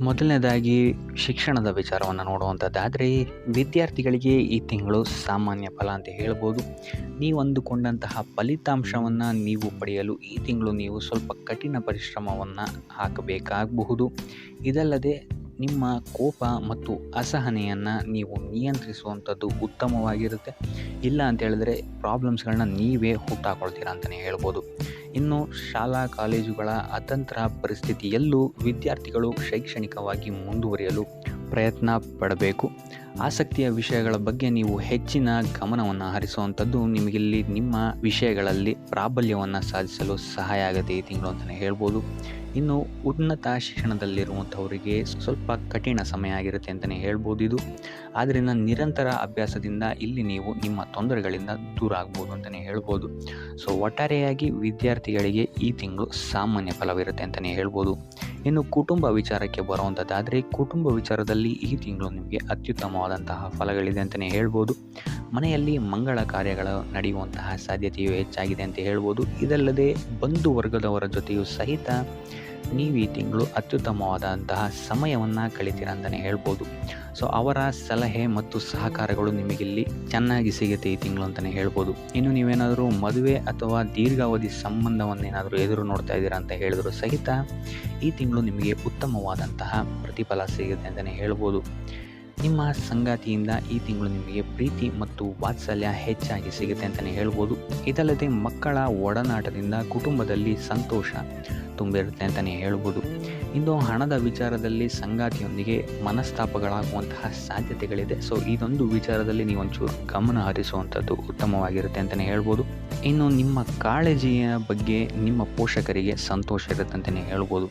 ಮೊದಲನೇದಾಗಿ ಶಿಕ್ಷಣದ ವಿಚಾರವನ್ನು ನೋಡುವಂಥದ್ದಾದರೆ ವಿದ್ಯಾರ್ಥಿಗಳಿಗೆ ಈ ತಿಂಗಳು ಸಾಮಾನ್ಯ ಫಲ ಅಂತ ಹೇಳ್ಬೋದು. ನೀವು ಅಂದುಕೊಂಡಂತಹ ಫಲಿತಾಂಶವನ್ನು ನೀವು ಪಡೆಯಲು ಈ ತಿಂಗಳು ನೀವು ಸ್ವಲ್ಪ ಕಠಿಣ ಪರಿಶ್ರಮವನ್ನು ಹಾಕಬೇಕಾಗಬಹುದು. ಇದಲ್ಲದೆ ನಿಮ್ಮ ಕೋಪ ಮತ್ತು ಅಸಹನೆಯನ್ನು ನೀವು ನಿಯಂತ್ರಿಸುವಂಥದ್ದು ಉತ್ತಮವಾಗಿರುತ್ತೆ. ಇಲ್ಲ ಅಂತ ಹೇಳಿದ್ರೆ ಪ್ರಾಬ್ಲಮ್ಸ್ಗಳನ್ನ ನೀವೇ ಹುಟ್ಟಾಕೊಳ್ತೀರಾ ಅಂತಲೇ ಹೇಳ್ಬೋದು. ಇನ್ನು ಶಾಲಾ ಕಾಲೇಜುಗಳ ಅತಂತ್ರ ಪರಿಸ್ಥಿತಿಯಲ್ಲೂ ವಿದ್ಯಾರ್ಥಿಗಳು ಶೈಕ್ಷಣಿಕವಾಗಿ ಮುಂದುವರಿಯಲು ಪ್ರಯತ್ನ ಪಡಬೇಕು. ಆಸಕ್ತಿಯ ವಿಷಯಗಳ ಬಗ್ಗೆ ನೀವು ಹೆಚ್ಚಿನ ಗಮನವನ್ನು ಹರಿಸುವಂಥದ್ದು ನಿಮಗಿಲ್ಲಿ ನಿಮ್ಮ ವಿಷಯಗಳಲ್ಲಿ ಪ್ರಾಬಲ್ಯವನ್ನು ಸಾಧಿಸಲು ಸಹಾಯ ಆಗುತ್ತೆ ಈ ತಿಂಗಳು ಅಂತಲೇ ಹೇಳ್ಬೋದು. ಇನ್ನು ಉನ್ನತ ಶಿಕ್ಷಣದಲ್ಲಿರುವಂಥವರಿಗೆ ಸ್ವಲ್ಪ ಕಠಿಣ ಸಮಯ ಆಗಿರುತ್ತೆ ಅಂತಲೇ ಹೇಳ್ಬೋದು ಇದು. ಆದ್ದರಿಂದ ನಿರಂತರ ಅಭ್ಯಾಸದಿಂದ ಇಲ್ಲಿ ನೀವು ನಿಮ್ಮ ತೊಂದರೆಗಳಿಂದ ದೂರ ಆಗ್ಬೋದು ಅಂತಲೇ ಹೇಳ್ಬೋದು. ಸೊ ಒಟ್ಟಾರೆಯಾಗಿ ವಿದ್ಯಾರ್ಥಿಗಳಿಗೆ ಈ ತಿಂಗಳು ಸಾಮಾನ್ಯ ಫಲವಿರುತ್ತೆ ಅಂತಲೇ ಹೇಳ್ಬೋದು. ಇನ್ನು ಕುಟುಂಬ ವಿಚಾರಕ್ಕೆ ಬರುವಂಥದ್ದಾದರೆ ಕುಟುಂಬ ವಿಚಾರದಲ್ಲಿ ಈ ತಿಂಗಳು ನಿಮಗೆ ಅತ್ಯುತ್ತಮವಾದಂತಹ ಫಲಗಳಿದೆ ಅಂತಲೇ ಹೇಳ್ಬೋದು. ಮನೆಯಲ್ಲಿ ಮಂಗಳ ಕಾರ್ಯಗಳು ನಡೆಯುವಂತಹ ಸಾಧ್ಯತೆಯು ಹೆಚ್ಚಾಗಿದೆ ಅಂತ ಹೇಳ್ಬೋದು. ಇದಲ್ಲದೆ ಬಂಧು ವರ್ಗದವರ ಜೊತೆಯೂ ಸಹಿತ ನೀವು ಈ ತಿಂಗಳು ಅತ್ಯುತ್ತಮವಾದಂತಹ ಸಮಯವನ್ನು ಕಳಿತೀರ ಅಂತಲೇ ಹೇಳ್ಬೋದು. ಸೊ ಅವರ ಸಲಹೆ ಮತ್ತು ಸಹಕಾರಗಳು ನಿಮಗಿಲ್ಲಿ ಚೆನ್ನಾಗಿ ಸಿಗುತ್ತೆ ಈ ತಿಂಗಳು ಅಂತಲೇ ಹೇಳ್ಬೋದು. ಇನ್ನು ನೀವೇನಾದರೂ ಮದುವೆ ಅಥವಾ ದೀರ್ಘಾವಧಿ ಸಂಬಂಧವನ್ನೇನಾದರೂ ಎದುರು ನೋಡ್ತಾ ಇದ್ದೀರಾ ಅಂತ ಹೇಳಿದ್ರು ಸಹಿತ ಈ ತಿಂಗಳು ನಿಮಗೆ ಉತ್ತಮವಾದಂತಹ ಪ್ರತಿಫಲ ಸಿಗುತ್ತೆ ಅಂತಲೇ ಹೇಳ್ಬೋದು. ನಿಮ್ಮ ಸಂಗಾತಿಯಿಂದ ಈ ತಿಂಗಳು ನಿಮಗೆ ಪ್ರೀತಿ ಮತ್ತು ವಾತ್ಸಲ್ಯ ಹೆಚ್ಚಾಗಿ ಸಿಗುತ್ತೆ ಅಂತಲೇ ಹೇಳ್ಬೋದು. ಇದಲ್ಲದೆ ಮಕ್ಕಳ ಒಡನಾಟದಿಂದ ಕುಟುಂಬದಲ್ಲಿ ಸಂತೋಷ ತುಂಬಿರುತ್ತೆ ಅಂತಲೇ ಹೇಳ್ಬೋದು. ಇನ್ನು ಹಣದ ವಿಚಾರದಲ್ಲಿ ಸಂಗಾತಿಯೊಂದಿಗೆ ಮನಸ್ತಾಪಗಳಾಗುವಂತಹ ಸಾಧ್ಯತೆಗಳಿದೆ. ಸೊ ಇದೊಂದು ವಿಚಾರದಲ್ಲಿ ನೀವು ಒಂಚೂರು ಗಮನ ಹರಿಸುವಂಥದ್ದು ಉತ್ತಮವಾಗಿರುತ್ತೆ ಅಂತಲೇ ಹೇಳ್ಬೋದು. ಇನ್ನು ನಿಮ್ಮ ಕಾಳಜಿಯ ಬಗ್ಗೆ ನಿಮ್ಮ ಪೋಷಕರಿಗೆ ಸಂತೋಷ ಇರುತ್ತೆ ಅಂತಲೇ ಹೇಳ್ಬೋದು.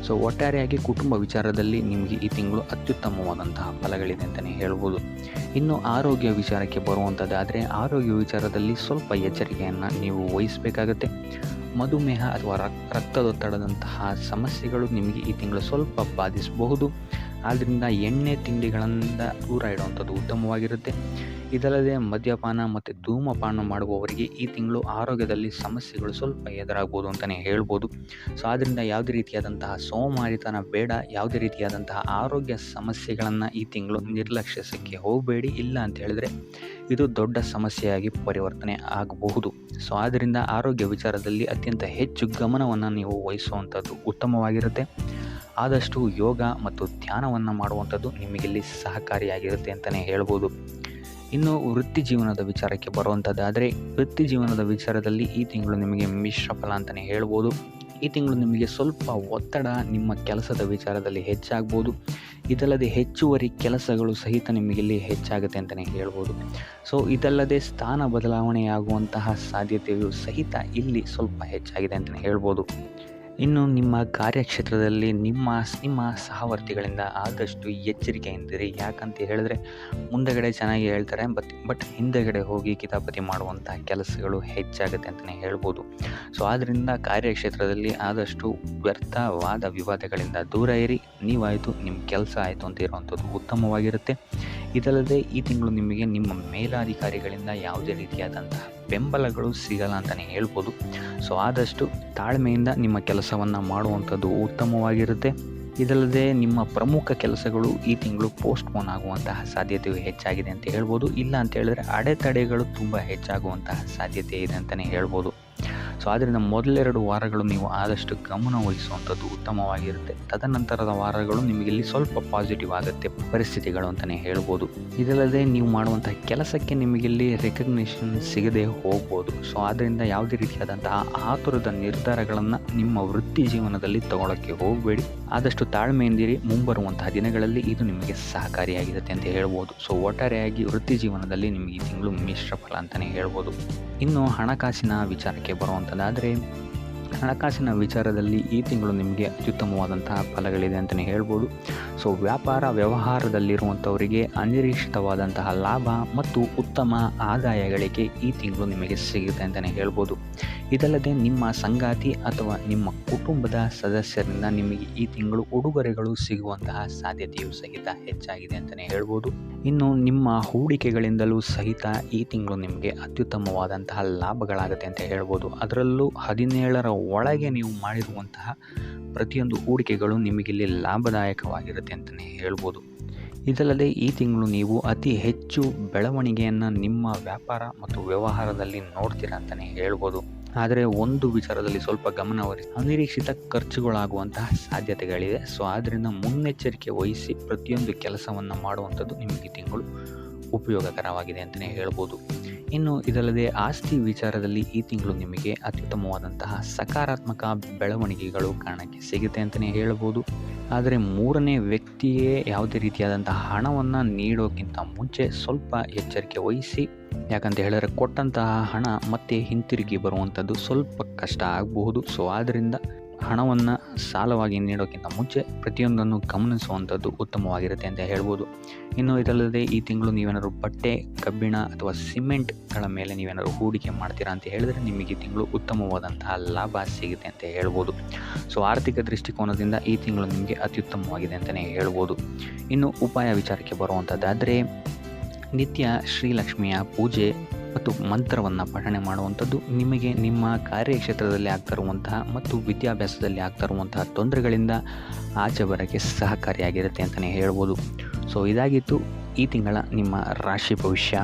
ಸೊ ಒಟ್ಟಾರೆಯಾಗಿ ಕುಟುಂಬ ವಿಚಾರದಲ್ಲಿ ನಿಮಗೆ ಈ ತಿಂಗಳು ಅತ್ಯುತ್ತಮವಾದಂತಹ ಫಲಗಳಿದೆ ಅಂತಲೇ ಹೇಳ್ಬೋದು. ಇನ್ನು ಆರೋಗ್ಯ ವಿಚಾರಕ್ಕೆ ಬರುವಂಥದ್ದಾದರೆ ಆರೋಗ್ಯ ವಿಚಾರದಲ್ಲಿ ಸ್ವಲ್ಪ ಎಚ್ಚರಿಕೆಯನ್ನು ನೀವು ವಹಿಸಬೇಕಾಗತ್ತೆ. ಮಧುಮೇಹ ಅಥವಾ ರಕ್ತದೊತ್ತಡದಂತಹ ಸಮಸ್ಯೆಗಳು ನಿಮಗೆ ಈ ತಿಂಗಳು ಸ್ವಲ್ಪ ಬಾಧಿಸಬಹುದು. ಆದ್ದರಿಂದ ಎಣ್ಣೆ ತಿಂಡಿಗಳಿಂದ ದೂರ ಇಡುವಂಥದ್ದು ಉತ್ತಮವಾಗಿರುತ್ತೆ. ಇದಲ್ಲದೆ ಮದ್ಯಪಾನ ಮತ್ತು ಧೂಮಪಾನ ಮಾಡುವವರಿಗೆ ಈ ತಿಂಗಳು ಆರೋಗ್ಯದಲ್ಲಿ ಸಮಸ್ಯೆಗಳು ಸ್ವಲ್ಪ ಎದುರಾಗ್ಬೋದು ಅಂತಲೇ ಹೇಳ್ಬೋದು. ಸೊ ಆದ್ದರಿಂದ ಯಾವುದೇ ರೀತಿಯಾದಂತಹ ಸೋಮಾರಿತನ ಬೇಡ. ಯಾವುದೇ ರೀತಿಯಾದಂತಹ ಆರೋಗ್ಯ ಸಮಸ್ಯೆಗಳನ್ನು ಈ ತಿಂಗಳು ನಿರ್ಲಕ್ಷಿಸಕ್ಕೆ ಹೋಗಬೇಡಿ. ಇಲ್ಲ ಅಂತ ಹೇಳಿದ್ರೆ ಇದು ದೊಡ್ಡ ಸಮಸ್ಯೆಯಾಗಿ ಪರಿವರ್ತನೆ ಆಗಬಹುದು. ಸೊ ಆದ್ದರಿಂದ ಆರೋಗ್ಯ ವಿಚಾರದಲ್ಲಿ ಅತ್ಯಂತ ಹೆಚ್ಚು ಗಮನವನ್ನು ನೀವು ವಹಿಸುವಂಥದ್ದು ಉತ್ತಮವಾಗಿರುತ್ತೆ. ಆದಷ್ಟು ಯೋಗ ಮತ್ತು ಧ್ಯಾನವನ್ನು ಮಾಡುವಂಥದ್ದು ನಿಮಗಿಲ್ಲಿ ಸಹಕಾರಿಯಾಗಿರುತ್ತೆ ಅಂತಲೇ ಹೇಳ್ಬೋದು. ಇನ್ನು ವೃತ್ತಿ ಜೀವನದ ವಿಚಾರಕ್ಕೆ ಬರುವಂಥದ್ದಾದರೆ ವೃತ್ತಿ ಜೀವನದ ವಿಚಾರದಲ್ಲಿ ಈ ತಿಂಗಳು ನಿಮಗೆ ಮಿಶ್ರ ಫಲ ಅಂತಲೇ ಹೇಳ್ಬೋದು. ಈ ತಿಂಗಳು ನಿಮಗೆ ಸ್ವಲ್ಪ ಒತ್ತಡ ನಿಮ್ಮ ಕೆಲಸದ ವಿಚಾರದಲ್ಲಿ ಹೆಚ್ಚಾಗ್ಬೋದು. ಇದಲ್ಲದೆ ಹೆಚ್ಚುವರಿ ಕೆಲಸಗಳು ಸಹಿತ ನಿಮಗಿಲ್ಲಿ ಹೆಚ್ಚಾಗುತ್ತೆ ಅಂತಲೇ ಹೇಳ್ಬೋದು. ಸೊ ಇದಲ್ಲದೆ ಸ್ಥಾನ ಬದಲಾವಣೆಯಾಗುವಂತಹ ಸಾಧ್ಯತೆಯು ಸಹಿತ ಇಲ್ಲಿ ಸ್ವಲ್ಪ ಹೆಚ್ಚಾಗಿದೆ ಅಂತಲೇ ಹೇಳ್ಬೋದು. ಇನ್ನು ನಿಮ್ಮ ಕಾರ್ಯಕ್ಷೇತ್ರದಲ್ಲಿ ನಿಮ್ಮ ಸಹವರ್ತಿಗಳಿಂದ ಆದಷ್ಟು ಎಚ್ಚರಿಕೆಯಿಂದಿರಿ. ಯಾಕಂತ ಹೇಳಿದ್ರೆ ಮುಂದಗಡೆ ಚೆನ್ನಾಗಿ ಹೇಳ್ತಾರೆ, ಬಟ್ ಹಿಂದೆಗಡೆ ಹೋಗಿ ಕಿತಾಪತಿ ಮಾಡುವಂತಹ ಕೆಲಸಗಳು ಹೆಚ್ಚಾಗುತ್ತೆ ಅಂತಲೇ ಹೇಳ್ಬೋದು. ಸೊ ಆದ್ದರಿಂದ ಕಾರ್ಯಕ್ಷೇತ್ರದಲ್ಲಿ ಆದಷ್ಟು ವ್ಯರ್ಥವಾದ ವಿವಾದಗಳಿಂದ ದೂರ ಇರಿ. ನೀವಾಯಿತು, ನಿಮ್ಮ ಕೆಲಸ ಆಯಿತು ಅಂತ ಇರುವಂಥದ್ದು ಉತ್ತಮವಾಗಿರುತ್ತೆ. ಇದಲ್ಲದೆ ಈ ತಿಂಗಳು ನಿಮಗೆ ನಿಮ್ಮ ಮೇಲಾಧಿಕಾರಿಗಳಿಂದ ಯಾವುದೇ ರೀತಿಯಾದಂತಹ ಬೆಂಬಲಗಳು ಸಿಗಲ್ಲ ಅಂತಲೇ ಹೇಳ್ಬೋದು. ಸೊ ಆದಷ್ಟು ತಾಳ್ಮೆಯಿಂದ ನಿಮ್ಮ ಕೆಲಸವನ್ನು ಮಾಡುವಂಥದ್ದು ಉತ್ತಮವಾಗಿರುತ್ತೆ. ಇದಲ್ಲದೆ ನಿಮ್ಮ ಪ್ರಮುಖ ಕೆಲಸಗಳು ಈ ತಿಂಗಳು ಪೋಸ್ಟ್ಪೋನ್ ಆಗುವಂತಹ ಸಾಧ್ಯತೆಯು ಹೆಚ್ಚಾಗಿದೆ ಅಂತ ಹೇಳ್ಬೋದು. ಇಲ್ಲ ಅಂತ ಹೇಳಿದ್ರೆ ಅಡೆತಡೆಗಳು ತುಂಬ ಹೆಚ್ಚಾಗುವಂತಹ ಸಾಧ್ಯತೆ ಇದೆ ಅಂತಲೇ ಹೇಳ್ಬೋದು. ಸೊ ಆದ್ದರಿಂದ ಮೊದಲೆರಡು ವಾರಗಳು ನೀವು ಆದಷ್ಟು ಗಮನ ವಹಿಸುವಂಥದ್ದು ಉತ್ತಮವಾಗಿರುತ್ತೆ. ತದನಂತರದ ವಾರಗಳು ನಿಮಗಿಲ್ಲಿ ಸ್ವಲ್ಪ ಪಾಸಿಟಿವ್ ಆಗುತ್ತೆ ಪರಿಸ್ಥಿತಿಗಳು ಅಂತಲೇ ಹೇಳ್ಬೋದು. ಇದಲ್ಲದೆ ನೀವು ಮಾಡುವಂತಹ ಕೆಲಸಕ್ಕೆ ನಿಮಗಿಲ್ಲಿ ರೆಕಗ್ನಿಷನ್ ಸಿಗದೆ ಹೋಗ್ಬೋದು. ಸೊ ಆದ್ದರಿಂದ ಯಾವುದೇ ರೀತಿಯಾದಂತಹ ಆತುರದ ನಿರ್ಧಾರಗಳನ್ನು ನಿಮ್ಮ ವೃತ್ತಿ ಜೀವನದಲ್ಲಿ ತಗೊಳ್ಳೋಕ್ಕೆ ಹೋಗಬೇಡಿ. ಆದಷ್ಟು ತಾಳ್ಮೆಯಿಂದಿರಿ. ಮುಂಬರುವಂತಹ ದಿನಗಳಲ್ಲಿ ಇದು ನಿಮಗೆ ಸಹಕಾರಿಯಾಗಿರುತ್ತೆ ಅಂತ ಹೇಳ್ಬೋದು. ಸೊ ಒಟ್ಟಾರೆಯಾಗಿ ವೃತ್ತಿ ಜೀವನದಲ್ಲಿ ನಿಮಗೆ ಈ ತಿಂಗಳು ಮಿಶ್ರ ಫಲ ಅಂತಲೇ ಹೇಳ್ಬೋದು. ಇನ್ನು ಹಣಕಾಸಿನ ವಿಚಾರಕ್ಕೆ ಬರುವಂಥದ್ದಾದರೆ ಹಣಕಾಸಿನ ವಿಚಾರದಲ್ಲಿ ಈ ತಿಂಗಳು ನಿಮಗೆ ಅತ್ಯುತ್ತಮವಾದಂತಹ ಫಲಗಳಿದೆ ಅಂತಲೇ ಹೇಳ್ಬೋದು. ಸೊ ವ್ಯಾಪಾರ ವ್ಯವಹಾರದಲ್ಲಿರುವಂಥವರಿಗೆ ಅನಿರೀಕ್ಷಿತವಾದಂತಹ ಲಾಭ ಮತ್ತು ಉತ್ತಮ ಆದಾಯಗಳಿಗೆ ಈ ತಿಂಗಳು ನಿಮಗೆ ಸಿಗುತ್ತೆ ಅಂತಲೇ ಹೇಳ್ಬೋದು. ಇದಲ್ಲದೆ ನಿಮ್ಮ ಸಂಗಾತಿ ಅಥವಾ ನಿಮ್ಮ ಕುಟುಂಬದ ಸದಸ್ಯರಿಂದ ನಿಮಗೆ ಈ ತಿಂಗಳು ಉಡುಗೊರೆಗಳು ಸಿಗುವಂತಹ ಸಾಧ್ಯತೆಯೂ ಸಹಿತ ಹೆಚ್ಚಾಗಿದೆ ಅಂತಲೇ ಹೇಳ್ಬೋದು. ಇನ್ನು ನಿಮ್ಮ ಹೂಡಿಕೆಗಳಿಂದಲೂ ಸಹಿತ ಈ ತಿಂಗಳು ನಿಮಗೆ ಅತ್ಯುತ್ತಮವಾದಂತಹ ಲಾಭಗಳಾಗುತ್ತೆ ಅಂತ ಹೇಳ್ಬೋದು. ಅದರಲ್ಲೂ 17ರ ಒಳಗೆ ನೀವು ಮಾಡಿರುವಂತಹ ಪ್ರತಿಯೊಂದು ಹೂಡಿಕೆಗಳು ನಿಮಗಿಲ್ಲಿ ಲಾಭದಾಯಕವಾಗಿರುತ್ತೆ ಅಂತಲೇ ಹೇಳ್ಬೋದು. ಇದಲ್ಲದೆ ಈ ತಿಂಗಳು ನೀವು ಅತಿ ಹೆಚ್ಚು ಬೆಳವಣಿಗೆಯನ್ನು ನಿಮ್ಮ ವ್ಯಾಪಾರ ಮತ್ತು ವ್ಯವಹಾರದಲ್ಲಿ ನೋಡ್ತೀರಾ ಅಂತಲೇ ಹೇಳ್ಬೋದು. ಆದರೆ ಒಂದು ವಿಚಾರದಲ್ಲಿ ಸ್ವಲ್ಪ ಗಮನಹರಿಸಿ, ಅನಿರೀಕ್ಷಿತ ಖರ್ಚುಗಳಾಗುವಂತಹ ಸಾಧ್ಯತೆಗಳಿದೆ. ಸೊ ಆದ್ದರಿಂದ ಮುನ್ನೆಚ್ಚರಿಕೆ ವಹಿಸಿ ಪ್ರತಿಯೊಂದು ಕೆಲಸವನ್ನು ಮಾಡುವಂಥದ್ದು ನಿಮಗೆ ತಿಂಗಳು ಉಪಯೋಗಕರವಾಗಿದೆ ಅಂತಲೇ ಹೇಳ್ಬೋದು. ಇನ್ನು ಇದಲ್ಲದೆ ಆಸ್ತಿ ವಿಚಾರದಲ್ಲಿ ಈ ತಿಂಗಳು ನಿಮಗೆ ಅತ್ಯುತ್ತಮವಾದಂತಹ ಸಕಾರಾತ್ಮಕ ಬೆಳವಣಿಗೆಗಳು ಕಾರಣಕ್ಕೆ ಸಿಗುತ್ತೆ ಅಂತಲೇ ಹೇಳ್ಬೋದು. ಆದರೆ ಮೂರನೇ ವ್ಯಕ್ತಿಯೇ ಯಾವುದೇ ರೀತಿಯಾದಂತಹ ಹಣವನ್ನು ನೀಡೋಕ್ಕಿಂತ ಮುಂಚೆ ಸ್ವಲ್ಪ ಎಚ್ಚರಿಕೆ ವಹಿಸಿ. ಯಾಕಂತ ಹೇಳಿದ್ರೆ ಕೊಟ್ಟಂತಹ ಹಣ ಮತ್ತೆ ಹಿಂತಿರುಗಿ ಬರುವಂಥದ್ದು ಸ್ವಲ್ಪ ಕಷ್ಟ ಆಗಬಹುದು. ಸೊ ಆದ್ದರಿಂದ ಹಣವನ್ನು ಸಾಲವಾಗಿ ನೀಡೋಕ್ಕಿಂತ ಮುಂಚೆ ಪ್ರತಿಯೊಂದನ್ನು ಗಮನಿಸುವಂಥದ್ದು ಉತ್ತಮವಾಗಿರುತ್ತೆ ಅಂತ ಹೇಳ್ಬೋದು. ಇನ್ನು ಇದಲ್ಲದೆ ಈ ತಿಂಗಳು ನೀವೇನಾದ್ರು ಬಟ್ಟೆ, ಕಬ್ಬಿಣ ಅಥವಾ ಸಿಮೆಂಟ್ಗಳ ಮೇಲೆ ನೀವೇನಾದ್ರು ಹೂಡಿಕೆ ಮಾಡ್ತೀರಾ ಅಂತ ಹೇಳಿದ್ರೆ ನಿಮಗೆ ಈ ತಿಂಗಳು ಉತ್ತಮವಾದಂತಹ ಲಾಭ ಸಿಗುತ್ತೆ ಅಂತ ಹೇಳ್ಬೋದು. ಸೊ ಆರ್ಥಿಕ ದೃಷ್ಟಿಕೋನದಿಂದ ಈ ತಿಂಗಳು ನಿಮಗೆ ಅತ್ಯುತ್ತಮವಾಗಿದೆ ಅಂತಲೇ ಹೇಳ್ಬೋದು. ಇನ್ನು ಉಪಾಯ ವಿಚಾರಕ್ಕೆ ಬರುವಂಥದ್ದಾದರೆ ನಿತ್ಯ ಶ್ರೀಲಕ್ಷ್ಮಿಯ ಪೂಜೆ ಮತ್ತು ಮಂತ್ರವನ್ನು ಪಠಣೆ ಮಾಡುವಂಥದ್ದು ನಿಮಗೆ ನಿಮ್ಮ ಕಾರ್ಯಕ್ಷೇತ್ರದಲ್ಲಿ ಆಗ್ತಿರುವಂತಹ ಮತ್ತು ವಿದ್ಯಾಭ್ಯಾಸದಲ್ಲಿ ಆಗ್ತಿರುವಂತಹ ತೊಂದರೆಗಳಿಂದ ಆಚೆ ಬರೋಕ್ಕೆ ಸಹಕಾರಿಯಾಗಿರುತ್ತೆ ಅಂತಲೇ ಹೇಳ್ಬೋದು. ಸೊ ಇದಾಗಿತ್ತು ಈ ತಿಂಗಳ ನಿಮ್ಮ ರಾಶಿ ಭವಿಷ್ಯ.